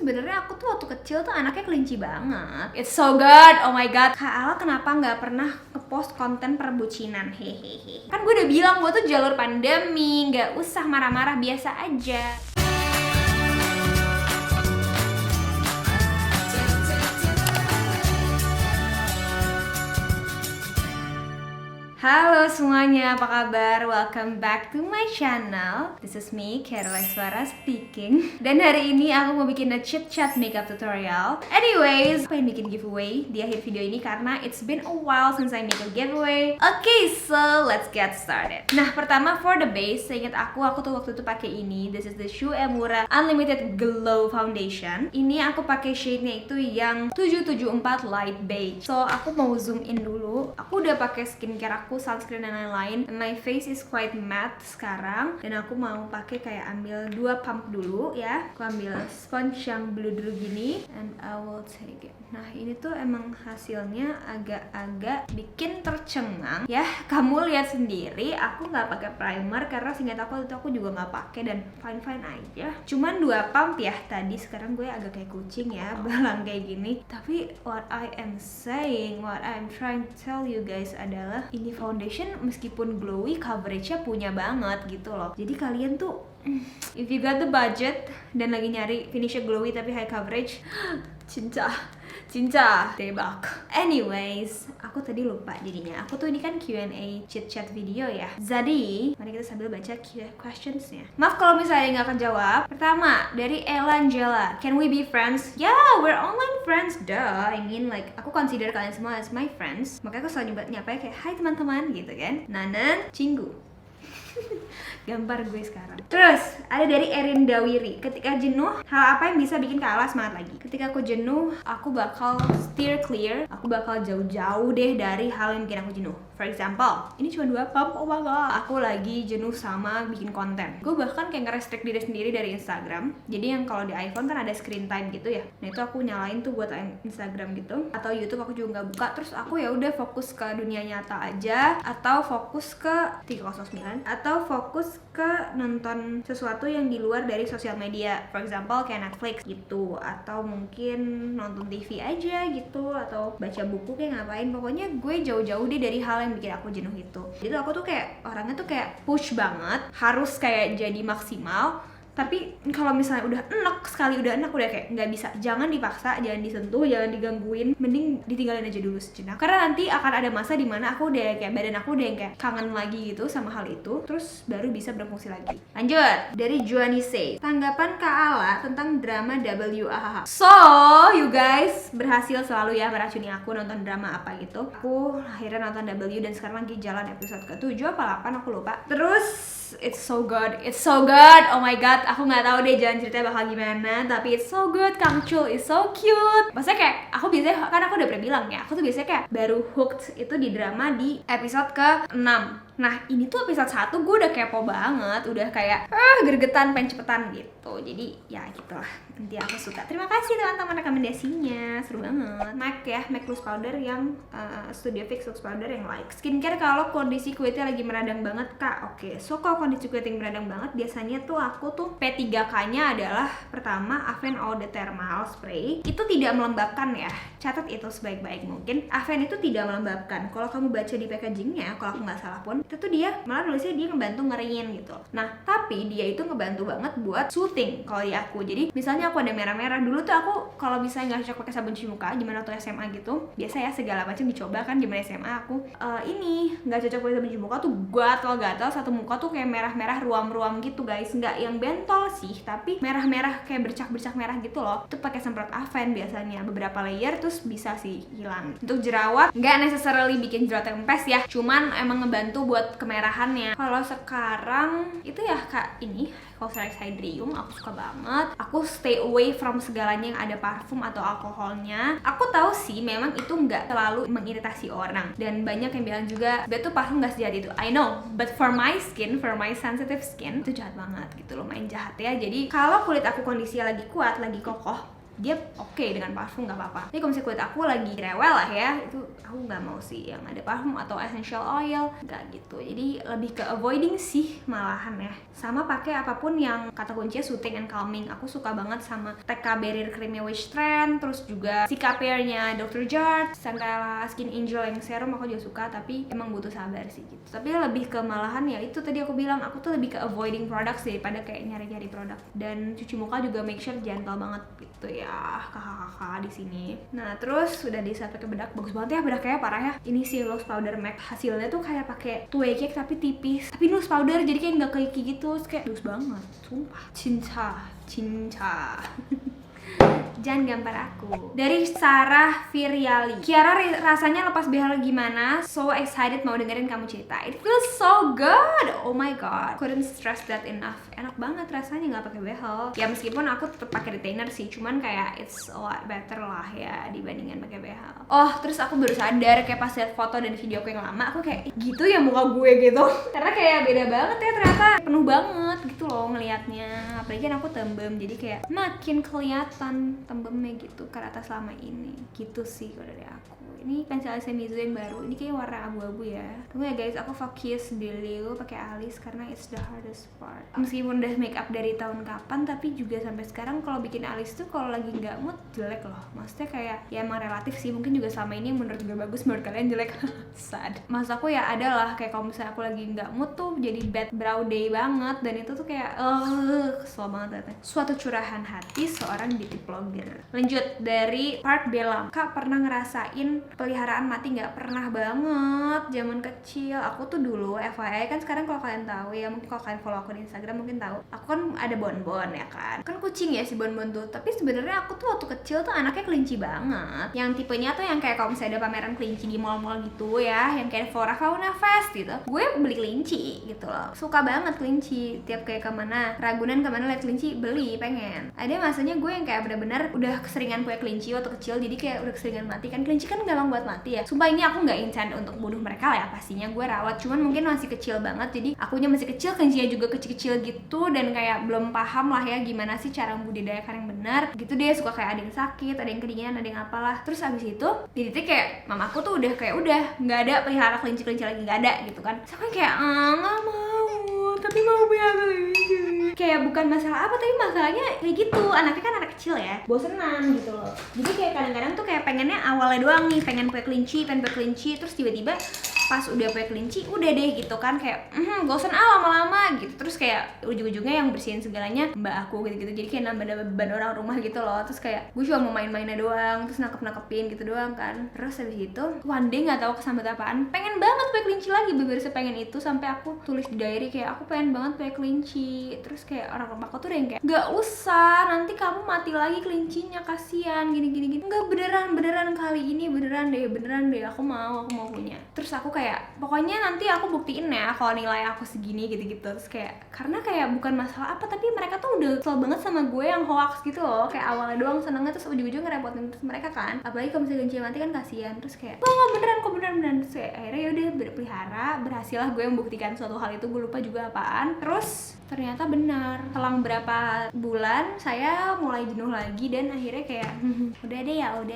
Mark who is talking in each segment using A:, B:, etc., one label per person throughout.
A: sebenarnya aku tuh waktu kecil tuh anaknya kelinci banget. It's so good, oh my god. Kak Ala kenapa nggak pernah ngepost konten perbucinan? Hehehe. Kan gue udah bilang gue tuh jalur pandemi, nggak usah marah-marah, biasa aja. Halo semuanya, apa kabar? Welcome back to my channel. This is me, Caroline Suara speaking. Dan hari ini aku mau bikin a chit-chat makeup tutorial. Anyways, aku pengen bikin giveaway di akhir video ini karena it's been a while since I make a giveaway. Okay, so let's get started. Nah, pertama for the base, seingat aku tuh waktu itu pakai ini. This is the Shu Uemura Unlimited Glow Foundation. Ini aku pakai shade-nya itu yang 774 Light Beige. So, aku mau zoom in dulu. Aku udah pakai skincare aku, sunscreen dan lain-lain. My face is quite matte sekarang, dan aku mau pakai kayak ambil 2 pump dulu ya. Aku ambil sponge yang blue dulu gini, and I will take it. Nah, ini tuh emang hasilnya agak-agak bikin tercengang ya. Kamu lihat sendiri, aku nggak pakai primer karena seingat aku itu aku juga nggak pakai dan fine-fine aja. Cuman 2 pump ya tadi. Sekarang gue agak kayak kucing ya, belang kayak gini. Tapi what I am saying, what I'm trying to tell you guys adalah ini foundation meskipun glowy, coveragenya punya banget gitu loh. Jadi kalian tuh if you got the budget dan lagi nyari finisher glowy tapi high coverage, cinta tebak. Anyways, aku tadi lupa jadinya. Aku tuh ini kan Q&A chit-chat video ya. Jadi, mari kita sambil baca questionsnya. Maaf kalau misalnya nggak kejawab. Pertama, dari Elangela. Can we be friends? Yeah, we're online friends. Duh, I mean like, aku consider kalian semua as my friends. Makanya aku selalu nyapa kayak, hai teman-teman gitu kan. Nanan, cinggu. Gambar gue sekarang. Terus ada dari Erin Dawiri. Ketika jenuh, hal apa yang bisa bikin Kak Ala semangat lagi? Ketika aku jenuh, aku bakal steer clear. Aku bakal jauh-jauh deh dari hal yang bikin aku jenuh. For example, ini cuma 2 pump, oh my god. Aku lagi jenuh sama bikin konten. Gue bahkan kayak nge-restrict diri sendiri dari Instagram. Jadi yang kalau di iPhone kan ada screen time gitu ya. Nah itu aku nyalain tuh buat Instagram gitu. Atau YouTube aku juga nggak buka. Terus aku ya udah fokus ke dunia nyata aja. Atau fokus ke 309. Atau fokus ke nonton sesuatu yang di luar dari sosial media. For example kayak Netflix gitu. Atau mungkin nonton TV aja gitu. Atau baca buku kayak ngapain. Pokoknya gue jauh-jauh deh dari hal yang bikin aku jenuh itu. Jadi aku tuh kayak orangnya tuh kayak push banget, harus kayak jadi maksimal. Tapi kalau misalnya udah enak, sekali udah enak udah kayak nggak bisa, jangan dipaksa, jangan disentuh, jangan digangguin, mending ditinggalin aja dulu sejenak. Karena nanti akan ada masa dimana aku udah kayak badan aku udah yang kayak kangen lagi gitu sama hal itu, terus baru bisa berfungsi lagi. Lanjut, dari Juanise. Tanggapan Kak Ala tentang drama WAHH. So, you guys berhasil selalu ya meracuni aku nonton drama apa gitu. Aku akhirnya nonton W dan sekarang lagi jalan episode ke-7 apa 8 aku lupa. Terus it's so good, oh my god, aku nggak tahu deh jalan ceritanya bakal gimana, tapi it's so good. Kang Chul is so cute. Maksudnya kayak aku biasanya, kan aku udah pernah bilang ya, aku tuh biasanya kayak baru hooked itu di drama di episode ke-6. Nah ini tuh episode 1 gue udah kepo banget, udah kayak gergetan pengen cepetan gitu. Jadi ya gitulah, nanti aku suka. Terima kasih teman-teman rekomendasinya, seru banget. MAC ya, MAC loose powder yang Studio Fix loose powder yang like skincare kalau kondisi kulitnya lagi meradang banget Kak. Oke, so kalau kondisi kulit yang meradang banget, biasanya tuh aku tuh P3K nya adalah pertama Avène Eau de Thermal Spray. Itu tidak melembabkan ya, catat itu sebaik-baik mungkin. Avène itu tidak melembabkan. Kalau kamu baca di packagingnya, kalau aku nggak salah pun, itu tuh dia malah nulisnya dia ngebantu ngeringin gitu. Nah tapi dia itu ngebantu banget buat soothing kalau di aku. Jadi misalnya aku ada merah-merah, dulu tuh aku kalau misalnya nggak cocok pakai sabun cuci muka, gimana tuh SMA gitu, biasa ya segala macam dicoba kan. Gimana SMA aku ini nggak cocok pakai sabun cuci muka tuh gatal-gatal, satu muka tuh kayak merah-merah ruam-ruam gitu guys. Nggak yang bentol sih, tapi merah-merah kayak bercak-bercak merah gitu loh. Itu pakai semprot Avène biasanya beberapa layer, terus bisa sih hilang. Untuk jerawat nggak necessarily bikin jerawat kempes ya, cuman emang ngebantu buat kemerahannya. Kalau sekarang itu ya Kak, ini Cosrx Hydrium aku suka banget. Aku stay away from segalanya yang ada parfum atau alkoholnya. Aku tahu sih memang itu nggak terlalu mengiritasi orang, dan banyak yang bilang juga betul parfum nggak sejahat itu. I know, but for my skin, for my sensitive skin, itu jahat banget gitu loh, main jahat ya. Jadi kalau kulit aku kondisinya lagi kuat, lagi kokoh, dia oke dengan parfum nggak apa-apa. Tapi kalau misalnya kulit aku lagi rewel lah ya, itu aku nggak mau sih yang ada parfum atau essential oil, nggak gitu. Jadi lebih ke avoiding sih malahan ya. Sama pakai apapun yang kata kuncinya soothing and calming. Aku suka banget sama TK Barrier Creamnya Witch Trend, terus juga Cicapair-nya Dr. Jart, Centella Skin Angel yang serum aku juga suka, tapi emang butuh sabar sih gitu. Tapi lebih ke malahan ya itu tadi aku bilang, aku tuh lebih ke avoiding products daripada kayak nyari-nyari produk. Dan cuci muka juga make sure gentle banget gitu ya kakak-kakak di sini. Nah terus udah diset pakai bedak, bagus banget ya bedaknya, parah ya. Ini sih loose powder MAC, hasilnya tuh kayak pakai two way cake tapi tipis, tapi loose powder jadi kayak nggak cakey gitu, terus kayak loose banget, sumpah. Cinta jangan gambar aku. Dari Sarah Viriali, Kiara rasanya lepas behel gimana? So excited mau dengerin kamu cerita. It feels so good. Oh my god, couldn't stress that enough. Enak banget rasanya nggak pakai behel. Ya meskipun aku tetap pakai retainer sih, cuman kayak it's a lot better lah ya dibandingkan pakai behel. Oh terus aku baru sadar kayak pas lihat foto dan video aku yang lama, aku kayak gitu ya muka gue gitu. Karena kayak beda banget ya ternyata, penuh banget gitu loh ngelihatnya. Apalagi kan aku tembem, jadi kayak makin kelihatan tembemnya gitu ke atas selama ini. Gitu sih kalau dari aku. Ini pensil alisnya Mizu yang baru, ini kayak warna abu-abu ya. Tunggu ya guys, aku fokus dulu pakai alis karena it's the hardest part. Meskipun udah make up dari tahun kapan, tapi juga sampai sekarang kalau bikin alis tuh kalau lagi nggak mood jelek loh. Maksudnya kayak ya emang relatif sih, mungkin juga selama ini menurut gue bagus, menurut kalian jelek. Sad. Maksud aku ya adalah kayak kalau misalnya aku lagi nggak mood tuh jadi bad brow day banget, dan itu tuh kayak kesel banget ternyata. Suatu curahan hati seorang beauty blogger. Lanjut dari Park Belam, Kak pernah ngerasain peliharaan mati? Nggak pernah banget. Zaman kecil aku tuh dulu FYI kan, sekarang kalau kalian tahu ya, mungkin kalau kalian follow aku di Instagram mungkin tahu, aku kan ada bonbon ya kan kucing ya si bonbon tuh. Tapi sebenarnya aku tuh waktu kecil tuh anaknya kelinci banget, yang tipenya tuh yang kayak kalau misalnya ada pameran kelinci di mall-mall gitu ya, yang kayak Flora Fauna Fest gitu, gue beli kelinci gitu loh, suka banget kelinci. Tiap kayak kemana, Ragunan kemana lihat kelinci beli, pengen. Ada masanya gue yang kayak bener-bener udah keseringan punya kelinci waktu kecil, jadi kayak udah keseringan mati kan. Kelinci kan gampang buat mati ya. Sumpah ini aku nggak intend untuk bunuh mereka lah ya, pastinya gue rawat, cuman mungkin masih kecil banget, jadi akunya masih kecil, kelincinya juga kecil-kecil gitu, dan kayak belum paham lah ya gimana sih cara membudidayakan yang benar gitu deh. Suka kayak ada yang sakit, ada yang kedinginan, ada yang apalah. Terus abis itu di titik kayak mamaku tuh udah kayak udah nggak ada pelihara kelinci-kelinci lagi, nggak ada gitu kan. Terus aku kayak nggak mau, tapi mau punya kelinci. Kayak bukan masalah apa, tapi masalahnya kayak gitu, anaknya kan anak kecil ya, bosenan gitu loh. Jadi kayak kadang-kadang tuh kayak pengennya awalnya doang nih, pengen punya kelinci, terus tiba-tiba pas udah punya kelinci udah deh gitu kan, kayak bosen lama-lama gitu. Terus kayak ujung-ujungnya yang bersihin segalanya mbak aku gitu-gitu, jadi kayak nambah beban orang rumah gitu loh. Terus kayak gue cuma mau main-mainnya doang, terus nangkep-nangkepin gitu doang kan. Terus habis itu one day nggak tahu kesambet apaan, pengen banget punya kelinci lagi, bener-bener sepengen itu, sampai aku tulis di diary kayak aku pengen banget punya kelinci. Terus kayak orang rumah aku tuh udah yang kayak nggak usah, nanti kamu mati lagi kelincinya, kasihan gini-gini. Nggak, beneran kali ini beneran deh, aku mau punya. Terus aku kayak pokoknya nanti aku buktiin ya kalau nilai aku segini gitu-gitu. Terus kayak karena kayak bukan masalah apa, tapi mereka tuh udah kesel banget sama gue yang hoax gitu loh, kayak awalnya doang senengnya, terus ujung-ujung ngerepotin terus mereka kan. Apalagi kalau misalnya kelinci mati kan kasihan. Terus kayak nggak beneran kok, beneran. Terus kayak akhirnya yaudah berpelihara, berhasil lah gue membuktikan suatu hal itu, gue lupa juga apaan. Terus ternyata benar, selang berapa bulan saya mulai jenuh lagi, dan akhirnya kayak udah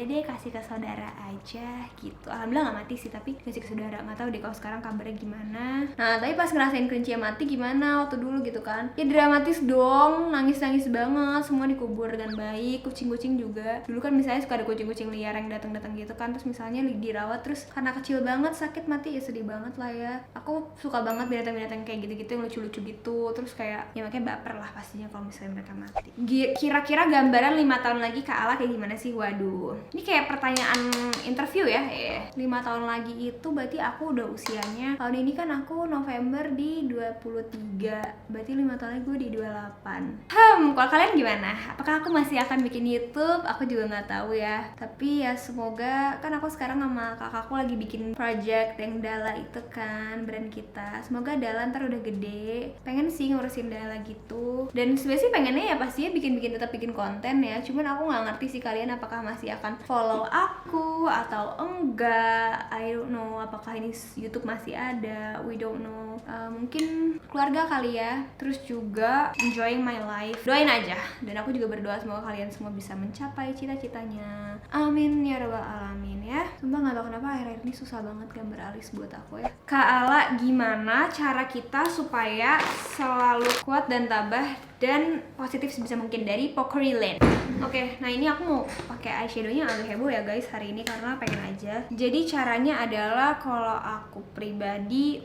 A: deh kasih ke saudara aja gitu. Alhamdulillah nggak mati sih, tapi kasih ke saudara. Nggak tahu deh kalau sekarang kabarnya gimana. Nah tapi pas ngerasain kelinci yang mati gimana waktu dulu gitu kan, ya dramatis dong, nangis banget, semua dikubur dengan baik. Kucing-kucing juga dulu kan misalnya suka ada kucing-kucing liar yang datang gitu kan, terus misalnya dirawat terus karena kecil banget sakit mati, ya sedih banget lah ya. Aku suka banget binatang-binatang kayak gitu-gitu yang lucu-lucu gitu. Terus kayak ya makanya baper lah pastinya kalau misalnya mereka mati. Kira-kira gambaran 5 tahun lagi Kak Ala kayak gimana sih? Waduh, ini kayak pertanyaan interview ya. 5 tahun lagi itu berarti aku udah usianya, tahun ini kan aku November di 23, berarti 5 tahun lagi gue di 28. Kalau kalian gimana? Apakah aku masih akan bikin YouTube? Aku juga nggak tahu ya, tapi ya semoga. Kan aku sekarang sama kakakku lagi bikin project yang Dala itu kan, brand kita. Semoga Dala ntar udah gede, pengen sih ngurus Rosindala gitu. Dan sebenarnya sih pengennya ya pastinya tetap bikin konten ya. Cuman aku nggak ngerti sih kalian apakah masih akan follow aku atau enggak. I don't know apakah ini YouTube masih ada. We don't know. Mungkin keluarga kali ya. Terus juga enjoying my life. Doain aja. Dan aku juga berdoa semoga kalian semua bisa mencapai cita-citanya. Amin ya rabbal alamin ya. Sumpah nggak tahu kenapa akhir-akhir ini susah banget gambar alis buat aku ya. Kak Ala, gimana cara kita supaya selalu kuat dan tabah dan positif sebisa mungkin? Dari Pokori Lane. Oke, nah ini aku mau pakai eyeshadownya agak heboh ya guys hari ini karena pengen aja. Jadi caranya adalah kalau aku pribadi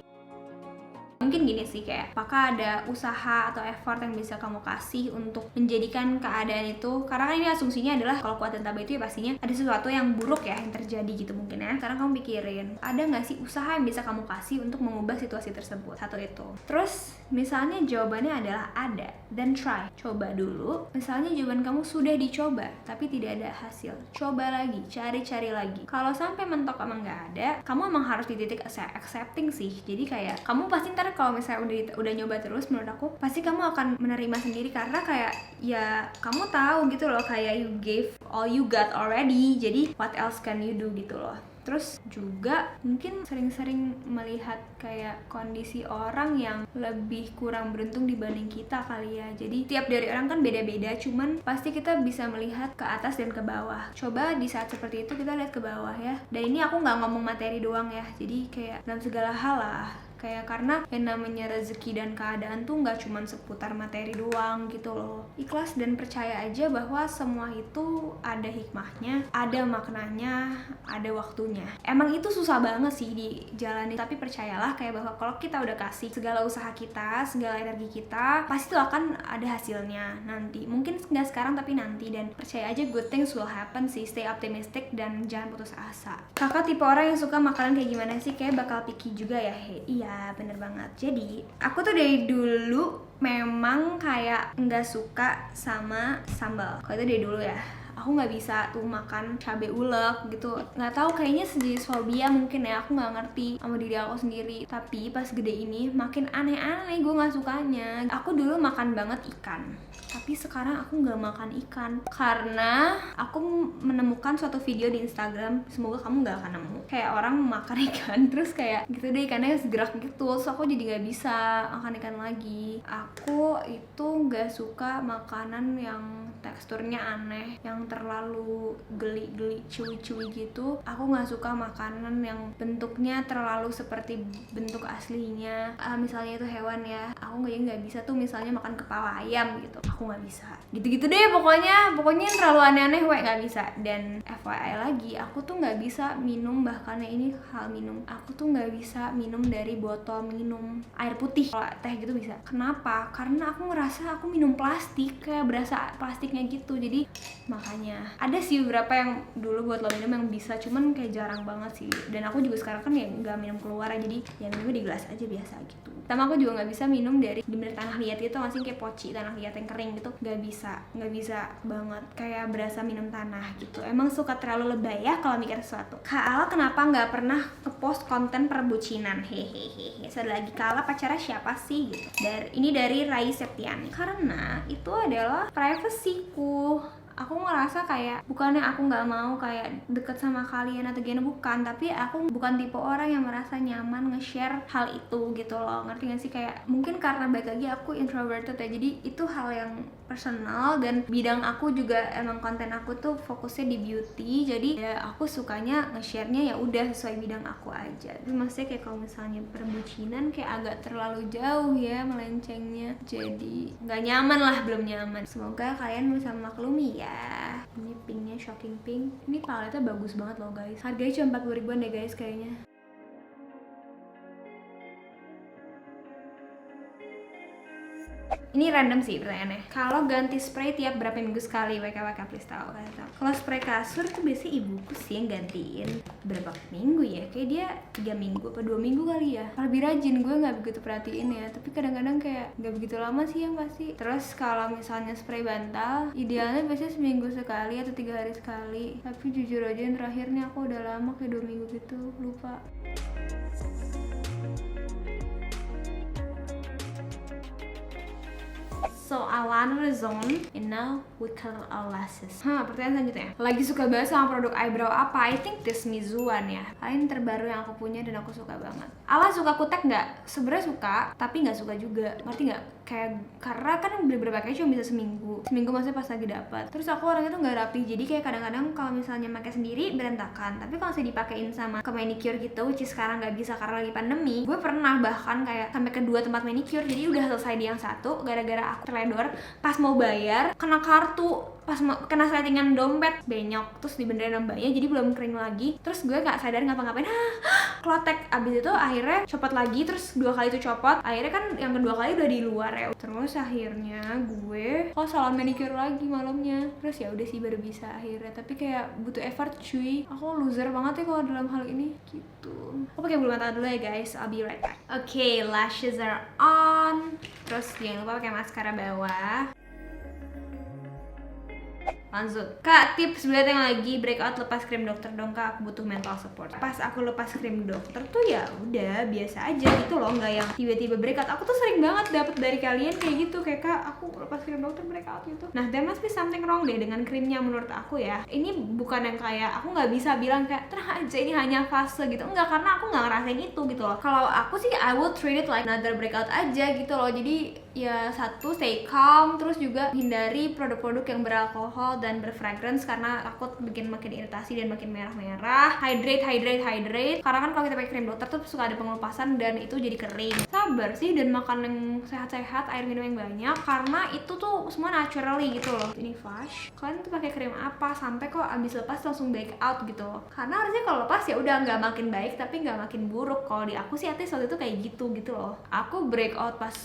A: mungkin gini sih, kayak apakah ada usaha atau effort yang bisa kamu kasih untuk menjadikan keadaan itu, karena kan ini asumsinya adalah kalau kuat dan tabah itu ya pastinya ada sesuatu yang buruk ya yang terjadi gitu mungkin ya. Sekarang kamu pikirin, ada nggak sih usaha yang bisa kamu kasih untuk mengubah situasi tersebut? Satu itu. Terus misalnya jawabannya adalah ada, dan try, coba dulu. Misalnya jawaban kamu sudah dicoba tapi tidak ada hasil, coba lagi, cari lagi. Kalau sampai mentok emang nggak ada, kamu emang harus di titik accepting sih. Jadi kayak kamu pasti ntar kalau misalnya udah nyoba terus, menurut aku pasti kamu akan menerima sendiri, karena kayak ya kamu tahu gitu loh, kayak you gave all you got already, jadi what else can you do gitu loh. Terus juga mungkin sering-sering melihat kayak kondisi orang yang lebih kurang beruntung dibanding kita kali ya. Jadi tiap dari orang kan beda-beda, cuman pasti kita bisa melihat ke atas dan ke bawah. Coba di saat seperti itu kita lihat ke bawah ya. Dan ini aku nggak ngomong materi doang ya, jadi kayak dalam segala hal lah. Kayak karena yang namanya rezeki dan keadaan tuh nggak cuma seputar materi doang gitu loh. Ikhlas dan percaya aja bahwa semua itu ada hikmahnya, ada maknanya, ada waktunya. Emang itu susah banget sih dijalani, tapi percayalah kayak bahwa kalau kita udah kasih segala usaha kita, segala energi kita, pasti tuh akan ada hasilnya nanti. Mungkin nggak sekarang tapi nanti, dan percaya aja good things will happen sih. Stay optimistic dan jangan putus asa. Kakak tipe orang yang suka makanan kayak gimana sih? Kayak bakal picky juga ya. Iya, bener banget. Jadi aku tuh dari dulu memang kayak nggak suka sama sambal. Kalau itu dari dulu ya, aku nggak bisa tuh makan cabai ulek gitu. Nggak tahu, kayaknya sejenis fobia mungkin ya, aku nggak ngerti sama diri aku sendiri. Tapi pas gede ini makin aneh-aneh gue nggak sukanya. Aku dulu makan banget ikan, tapi sekarang aku nggak makan ikan karena aku menemukan suatu video di Instagram, semoga kamu nggak akan nemu, kayak orang makan ikan terus kayak gitu deh, ikannya segerak gitu. So aku jadi nggak bisa makan ikan lagi. Aku itu nggak suka makanan yang teksturnya aneh, yang terlalu geli-geli, cuy-cuy gitu. Aku nggak suka makanan yang bentuknya terlalu seperti bentuk aslinya. Misalnya itu hewan ya, aku nggak bisa tuh misalnya makan kepala ayam gitu. Aku nggak bisa. Gitu-gitu deh pokoknya yang terlalu aneh-aneh nggak bisa. Dan FYI lagi, aku tuh nggak bisa minum, bahkan ini hal minum, aku tuh nggak bisa minum dari botol minum air putih. Kalau teh gitu bisa. Kenapa? Karena aku ngerasa aku minum plastik, kayak berasa plastiknya gitu. Jadi makanya ada sih beberapa yang dulu buat lo minum yang bisa, cuman kayak jarang banget sih. Dan aku juga sekarang kan ya nggak minum keluar, jadi ya minumnya di gelas aja biasa gitu. Sama aku juga nggak bisa minum dari bener tanah liat gitu, masih kayak poci tanah liat yang kering gitu, nggak bisa banget, kayak berasa minum tanah gitu. Emang suka terlalu lebay ya kalau mikir sesuatu. Kak Ala kenapa nggak pernah ngepost konten perbucinan? Hehehe. Lagi Kak Ala pacarnya siapa sih gitu? Ini dari Rai Septiani. Karena itu adalah privacyku. Aku ngerasa kayak bukannya aku nggak mau kayak deket sama kalian atau gimana, bukan, tapi aku bukan tipe orang yang merasa nyaman nge-share hal itu gitu loh. Ngerti gak sih? Kayak mungkin karena balik lagi aku introverted ya, jadi itu hal yang personal, dan bidang aku juga emang konten aku tuh fokusnya di beauty, jadi ya aku sukanya nge-share-nya ya udah sesuai bidang aku aja. Tapi maksudnya kayak kalau misalnya perbucinan kayak agak terlalu jauh ya melencengnya, jadi nggak nyaman lah, belum nyaman. Semoga kalian bisa memaklumi ya. Ini pinknya shocking pink. Ini paletnya bagus banget loh guys. Harganya cuma 40 ribuan deh guys kayaknya. Ini random sih pertanyaannya. Kalau ganti spray tiap berapa minggu sekali? WKWK please tahu. Kalau spray kasur itu biasanya ibuku sih yang gantiin. Berapa minggu ya? Kayak dia 3 minggu apa 2 minggu kali ya. Lebih rajin, gue nggak begitu perhatiin ya. Tapi kadang-kadang kayak nggak begitu lama sih yang pasti. Terus kalau misalnya spray bantal, idealnya biasanya seminggu sekali atau 3 hari sekali. Tapi jujur aja yang terakhir nih aku udah lama kayak 2 minggu gitu, lupa. So I landed a zone and now we color our lashes. Pertanyaan selanjutnya. Lagi suka banget sama produk eyebrow apa? I think this Mizuan ya. Paling terbaru yang aku punya dan aku suka banget. Ala suka kutek nggak? Sebenarnya suka, tapi nggak suka juga. Ngerti nggak? Kayak karena kan beberapa kali cuma bisa seminggu maksudnya pas lagi dapat. Terus aku orangnya tuh nggak rapi, jadi kayak kadang-kadang kalau misalnya pakai sendiri berantakan. Tapi kalau saya dipakein sama ke manicure gitu, which is sekarang nggak bisa karena lagi pandemi, gue pernah bahkan kayak sampai ke 2 tempat manicure, jadi udah selesai di yang satu gara-gara aku teledor pas mau bayar kena kartu, pas kena settingan dompet benyok, terus dibenerin mbaknya jadi belum kering lagi. Terus gue nggak sadar ngapa-ngapain, klotek. Abis itu akhirnya copot lagi, terus 2 kali itu copot, akhirnya kan yang kedua kali udah di luar ya. Terus akhirnya gue salon manicure lagi malamnya. Terus ya udah sih baru bisa akhirnya, tapi kayak butuh effort cuy. Aku loser banget ya kalau dalam hal ini gitu. Aku pakai bulu mata dulu ya guys, I'll be right back. Okay, lashes are on. Terus jangan lupa pakai maskara bawah. Lanjut, Kak, tips buat yang lagi breakout lepas krim dokter dong Kak, aku butuh mental support. Pas aku lepas krim dokter tuh ya udah biasa aja gitu loh, nggak yang tiba-tiba breakout. Aku tuh sering banget dapet dari kalian kayak gitu, kayak Kak, aku lepas krim dokter breakout gitu. Nah, there must be something wrong deh dengan krimnya menurut aku ya. Ini bukan yang kayak, aku nggak bisa bilang kayak tenang aja ini hanya fase gitu, enggak, karena aku nggak ngerasain itu gitu loh. Kalau aku sih I will treat it like another breakout aja gitu loh. Jadi ya satu, stay calm, terus juga hindari produk-produk yang beralkohol dan berfragrance karena takut bikin makin iritasi dan makin merah-merah. Hydrate. Karena kan kalau kita pakai krim dokter tuh suka ada pengelupasan dan itu jadi kering. Sabar sih dan makan yang sehat-sehat, air minum yang banyak karena itu tuh semua naturally gitu loh. Ini Flash. Kalian tuh pakai krim apa sampai kok abis lepas langsung break out gitu loh. Karena harusnya kalau lepas ya udah nggak makin baik tapi nggak makin buruk. Kalau di aku sih artinya waktu itu kayak gitu loh. Aku break out pas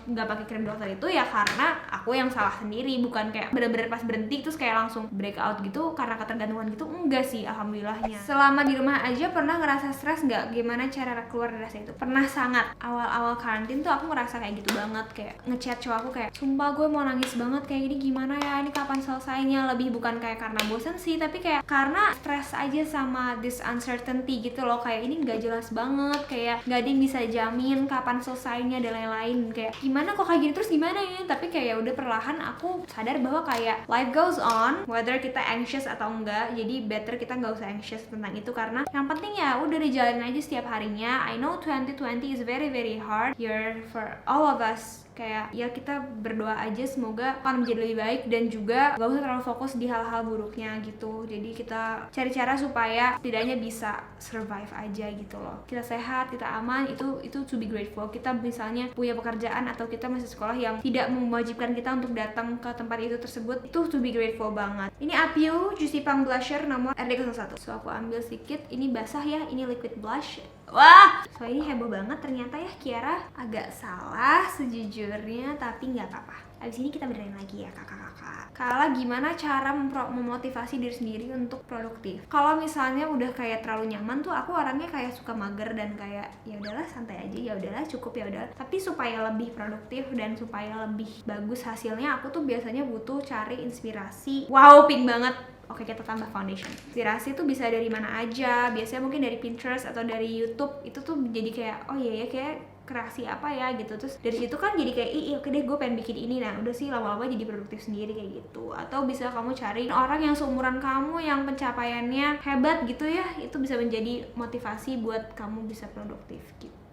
A: nggak pakai krim dokter itu ya karena aku yang salah sendiri, bukan kayak bener-bener pas berhenti terus kayak langsung breakout gitu karena ketergantungan gitu. Enggak sih, alhamdulillahnya. Selama di rumah aja pernah ngerasa stres nggak? Gimana cara keluar dari rasa itu? Pernah sangat. Awal-awal karantin tuh aku ngerasa kayak gitu banget, kayak ngechat cowok aku kayak sumpah gue mau nangis banget kayak gini, gimana ya ini kapan selesainya. Lebih bukan kayak karena bosen sih, tapi kayak karena stres aja sama this uncertainty gitu loh. Kayak ini nggak jelas banget, kayak nggak ada yang bisa jamin kapan selesainya dan lain-lain. Kayak gimana kok kayak gini terus gimana ya. Tapi kayak udah perlahan aku sadar bahwa kayak life goes on whether kita anxious atau enggak. Jadi better kita nggak usah anxious tentang itu karena yang penting ya udah dijalanin aja setiap harinya. I know 2020 is very hard year for all of us. Kayak ya kita berdoa aja semoga akan menjadi lebih baik dan juga gak usah terlalu fokus di hal-hal buruknya gitu. Jadi kita cari cara supaya setidaknya bisa survive aja gitu loh. Kita sehat, kita aman, itu to be grateful. Kita misalnya punya pekerjaan atau kita masih sekolah yang tidak mewajibkan kita untuk datang ke tempat itu tersebut, itu to be grateful banget. Ini Apio Juicy Pump Blusher nomor RD01. So aku ambil sedikit, ini basah ya, ini liquid blush. Wah, so ini heboh banget ternyata ya Kiara. Agak salah sejujurnya, tapi nggak apa-apa. Abis ini kita benerin lagi ya kakak-kakak. Kala gimana cara memotivasi diri sendiri untuk produktif? Kalau misalnya udah kayak terlalu nyaman tuh, aku orangnya kayak suka mager dan kayak ya udahlah santai aja, ya udahlah cukup ya udah. Tapi supaya lebih produktif dan supaya lebih bagus hasilnya, aku tuh biasanya butuh cari inspirasi. Wow, pink banget. Oke, kita tambah foundation. Inspirasi tuh bisa dari mana aja. Biasanya mungkin dari Pinterest atau dari YouTube. Itu tuh jadi kayak oh iya ya kayak kreasi apa ya gitu. Terus dari situ kan jadi kayak oke deh gue pengen bikin ini. Nah udah sih lama-lama jadi produktif sendiri kayak gitu. Atau bisa kamu cari orang yang seumuran kamu yang pencapaiannya hebat gitu ya. Itu bisa menjadi motivasi buat kamu bisa produktif gitu.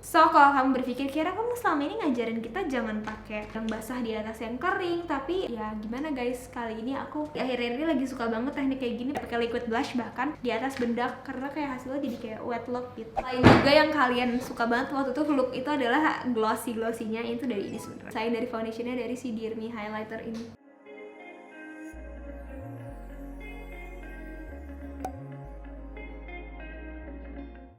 A: So kalau kamu berpikir kira kamu selama ini ngajarin kita jangan pakai yang basah di atas yang kering, tapi ya gimana guys, kali ini aku akhir-akhir ini lagi suka banget teknik kayak gini, pakai liquid blush bahkan di atas bedak karena kayak hasilnya jadi kayak wet look gitu. Lain juga yang kalian suka banget waktu itu look itu adalah glossy-nya itu dari ini sebenarnya. Selain dari foundationnya dari si Dear Me highlighter ini.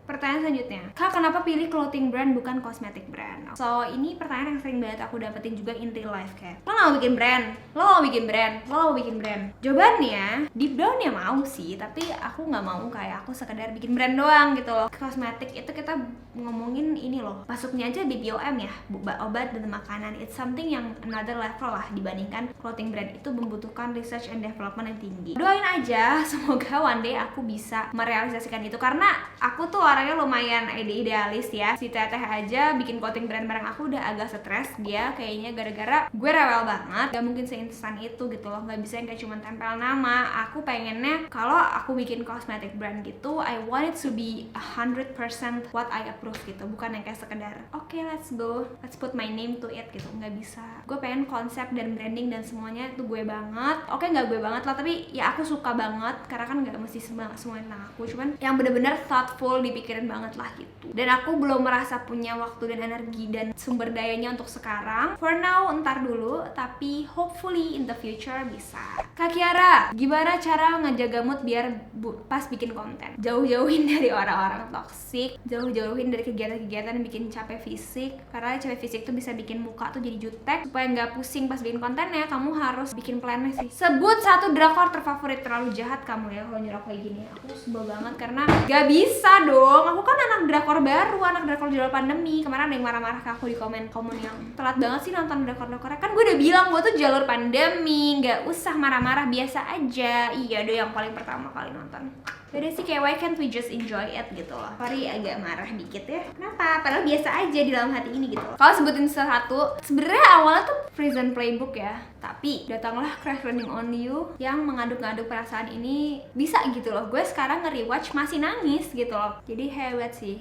A: Pertanyaan selanjutnya, Kak kenapa pilih clothing brand bukan cosmetic brand? So ini pertanyaan yang sering banget aku dapetin juga in real life, kayak lo gak mau bikin brand, lo mau bikin brand. Jawabannya deep down ya mau sih, tapi aku gak mau kayak aku sekedar bikin brand doang gitu loh. Kosmetik itu kita ngomongin ini loh, masuknya aja BPOM ya, obat dan makanan. It's something yang another level lah dibandingkan clothing brand. Itu membutuhkan research and development yang tinggi. Doain aja semoga one day aku bisa merealisasikan itu, karena aku tuh orangnya sebenarnya lumayan idealis ya. Si Teteh aja bikin clothing brand bareng aku udah agak stres dia kayaknya gara-gara gue rewel banget. Gak mungkin seinstan itu gitu loh, gak bisa yang kayak cuma tempel nama. Aku pengennya kalau aku bikin cosmetic brand gitu, I want it to be 100% what I approve gitu, bukan yang kayak sekedar oke, let's go, let's put my name to it gitu. Nggak bisa. Gue pengen konsep dan branding dan semuanya itu gue banget. Oke, nggak gue banget lah, tapi ya aku suka banget karena kan nggak mesti semua tentang aku, cuman yang bener-bener thoughtful, dipikirin banget lah gitu. Dan aku belum merasa punya waktu dan energi dan sumber dayanya untuk sekarang. For now, ntar dulu, tapi hopefully in the future bisa. Kak Kiara, gimana cara ngejaga mood biar pas bikin konten? Jauh-jauhin dari orang-orang toksik, jauh-jauhin dari kegiatan-kegiatan yang bikin capek fisik, karena capek fisik tuh bisa bikin muka tuh jadi jutek. Supaya nggak pusing pas bikin kontennya, kamu harus bikin plannya sih. Sebut satu drakor terfavorit. Terlalu jahat kamu ya kalau nyerok kayak gini. Aku sebel banget karena gak bisa dong. Aku kan anak drakor baru, anak drakor jalur pandemi. Kemarin ada yang marah-marah ke aku di komen yang telat banget sih nonton drakor-drakornya. Kan gue udah bilang gue tuh jalur pandemi, gak usah marah-marah, biasa aja. Iya dong, yang paling pertama kali nonton. Beda sih, kayak why can't we just enjoy it gitu loh. Sorry agak marah dikit ya. Kenapa? Padahal biasa aja di dalam hati ini gitu loh. Kalau sebutin satu, sebenarnya awalnya tuh Prison Playbook ya. Tapi datanglah Crash Landing on You yang mengaduk-ngaduk perasaan ini bisa gitu loh. Gue sekarang nge-rewatch masih nangis gitu loh. Jadi hebat sih.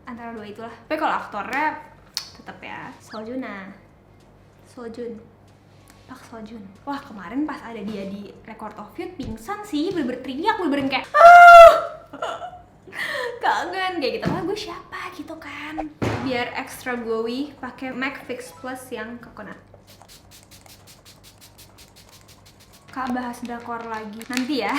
A: Antara dua itulah. Tapi kalau aktornya tetap ya Sojun. Pak Sojun. Wah, kemarin pas ada dia di Record of Youth pingsan sih, bener-bener teriak, bener-bener kayak kangen kayak gitu. Wah, gue siapa gitu kan. Biar extra glowy pakai MAC Fix Plus yang coconut. Kak, bahas drakor lagi nanti ya.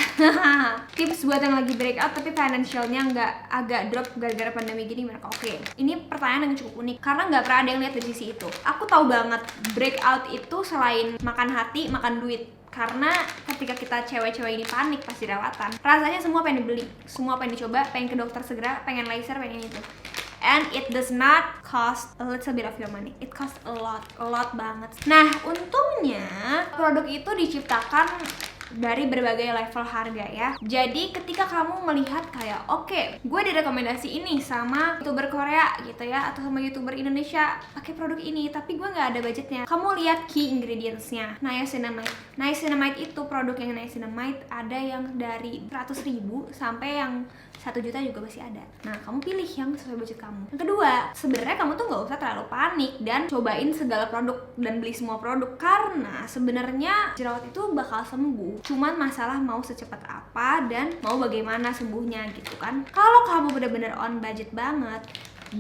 A: Tips buat yang lagi breakout tapi financialnya nggak agak drop gara-gara pandemi gini, mereka oke. Ini pertanyaan yang cukup unik karena nggak pernah ada yang lihat dari sisi itu. Aku tahu banget breakout itu selain makan hati, makan duit. Karena ketika kita cewek-cewek ini panik pas dirawatan, rasanya semua pengen dibeli, semua pengen dicoba, pengen ke dokter segera, pengen laser, pengen itu. And it does not cost a little bit of your money. It costs a lot banget. Nah, untungnya produk itu diciptakan dari berbagai level harga ya. Jadi ketika kamu melihat kayak oke, gue direkomendasi ini sama YouTuber Korea gitu ya, atau sama YouTuber Indonesia pakai produk ini, tapi gue nggak ada budgetnya. Kamu lihat key ingredientsnya. Niacinamide. Niacinamide itu produk yang niacinamide ada yang dari 100.000 sampai yang 1 juta juga masih ada. Nah, kamu pilih yang sesuai budget kamu. Yang kedua, sebenarnya kamu tuh nggak usah terlalu panik dan cobain segala produk dan beli semua produk, karena sebenarnya jerawat itu bakal sembuh. Cuman masalah mau secepat apa dan mau bagaimana sembuhnya gitu kan. Kalau kamu bener-bener on budget banget,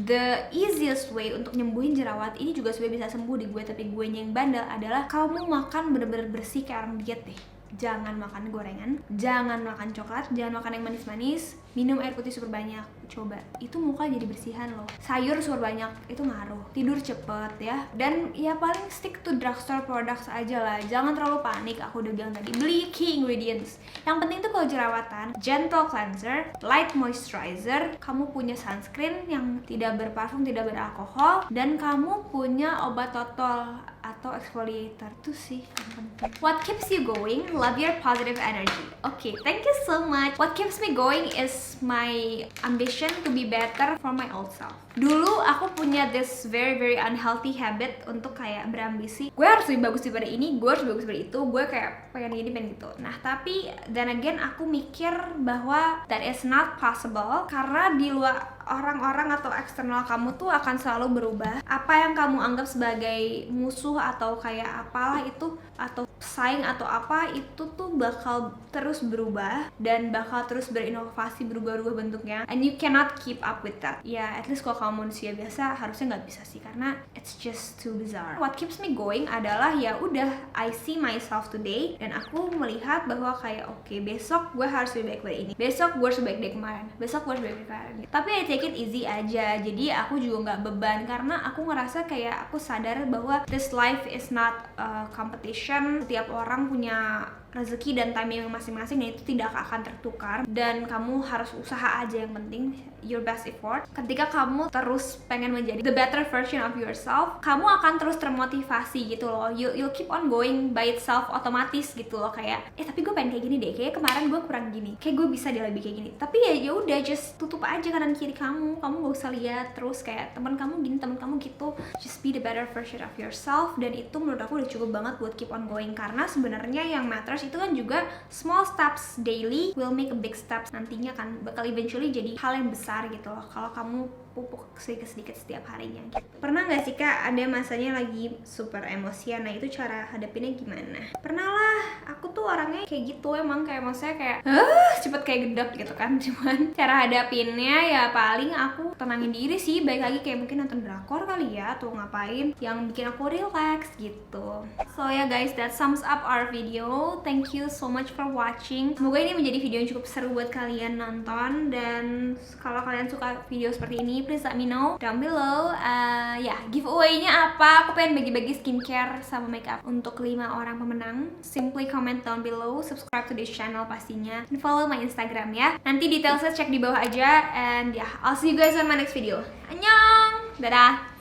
A: the easiest way untuk nyembuhin jerawat ini juga supaya bisa sembuh di gue, tapi gue yang bandel, adalah kamu makan bener-bener bersih kayak orang diet deh. Jangan makan gorengan, jangan makan coklat, jangan makan yang manis-manis, minum air putih super banyak. Coba, itu muka jadi bersihan loh. Sayur super banyak, itu ngaruh. Tidur cepet ya. Dan ya paling stick to drugstore products aja lah. Jangan terlalu panik, aku udah bilang tadi. Beli key ingredients. Yang penting tuh kalau jerawatan, gentle cleanser, light moisturizer, kamu punya sunscreen yang tidak berparfum, tidak beralkohol, dan kamu punya obat totol atau exfoliator. Itu sih yang penting. What keeps you going? Love your positive energy. Okay, thank you so much. What keeps me going is my ambition to be better for my old self. Dulu aku punya this very unhealthy habit untuk kayak berambisi, gue harus lebih bagus daripada ini, gue harus lebih bagus daripada itu, gue kayak pengen gini, pengen gitu. Nah, tapi then again aku mikir bahwa that is not possible, karena di luar orang-orang atau eksternal kamu tuh akan selalu berubah. Apa yang kamu anggap sebagai musuh atau kayak apalah itu, atau saing atau apa, itu tuh bakal terus berubah dan bakal terus berinovasi, berubah-ubah bentuknya, and you cannot keep up with that. Ya, at least kalau kamu manusia biasa harusnya nggak bisa sih, karena it's just too bizarre. What keeps me going adalah ya udah, I see myself today dan aku melihat bahwa kayak oke, besok gue harus lebih baik dari ini, besok gue harus lebih baik dari kemarin, besok gue harus lebih baik dari kemarin. Tapi I take it easy aja, jadi aku juga nggak beban, karena aku ngerasa kayak aku sadar bahwa this life is not a competition. Setiap orang punya rezeki dan timing masing-masing, dan itu tidak akan tertukar, dan kamu harus usaha aja, yang penting your best effort. Ketika kamu terus pengen menjadi the better version of yourself, kamu akan terus termotivasi gitu loh. You'll keep on going by itself, otomatis gitu loh, kayak tapi gue pengen kayak gini deh, kayak kemarin gue kurang gini, kayak gue bisa dia lebih kayak gini. Tapi ya udah, just tutup aja kanan kiri kamu gak usah lihat terus kayak teman kamu gini, teman kamu gitu. Just be the better version of yourself, dan itu menurut aku udah cukup banget buat keep on going. Karena sebenarnya yang matters itu kan juga small steps daily will make a big steps, nantinya kan bakal eventually jadi hal yang besar gitu loh kalau kamu pupuk sedikit-sedikit setiap harinya gitu. Pernah gak sih Kak ada masanya lagi super emosian, nah itu cara hadapinnya gimana? Pernah lah, aku tuh orangnya kayak gitu emang, kayak maksudnya kayak cepet kayak gedap gitu kan. Cuman cara hadapinnya ya paling aku tenangin diri sih, baik lagi kayak mungkin nonton drakor kali ya, atau ngapain yang bikin aku relax gitu. So ya guys, that sums up our video. Thank you so much for watching. Semoga ini menjadi video yang cukup seru buat kalian nonton, dan kalau kalian suka video seperti ini, please let me know down below. Giveaway-nya apa? Aku pengen bagi-bagi skincare sama makeup untuk 5 orang pemenang. Simply comment down below, subscribe to this channel pastinya, dan follow my Instagram ya. Nanti detailsnya cek di bawah aja, and I'll see you guys on my next video. Annyeong! Dadah!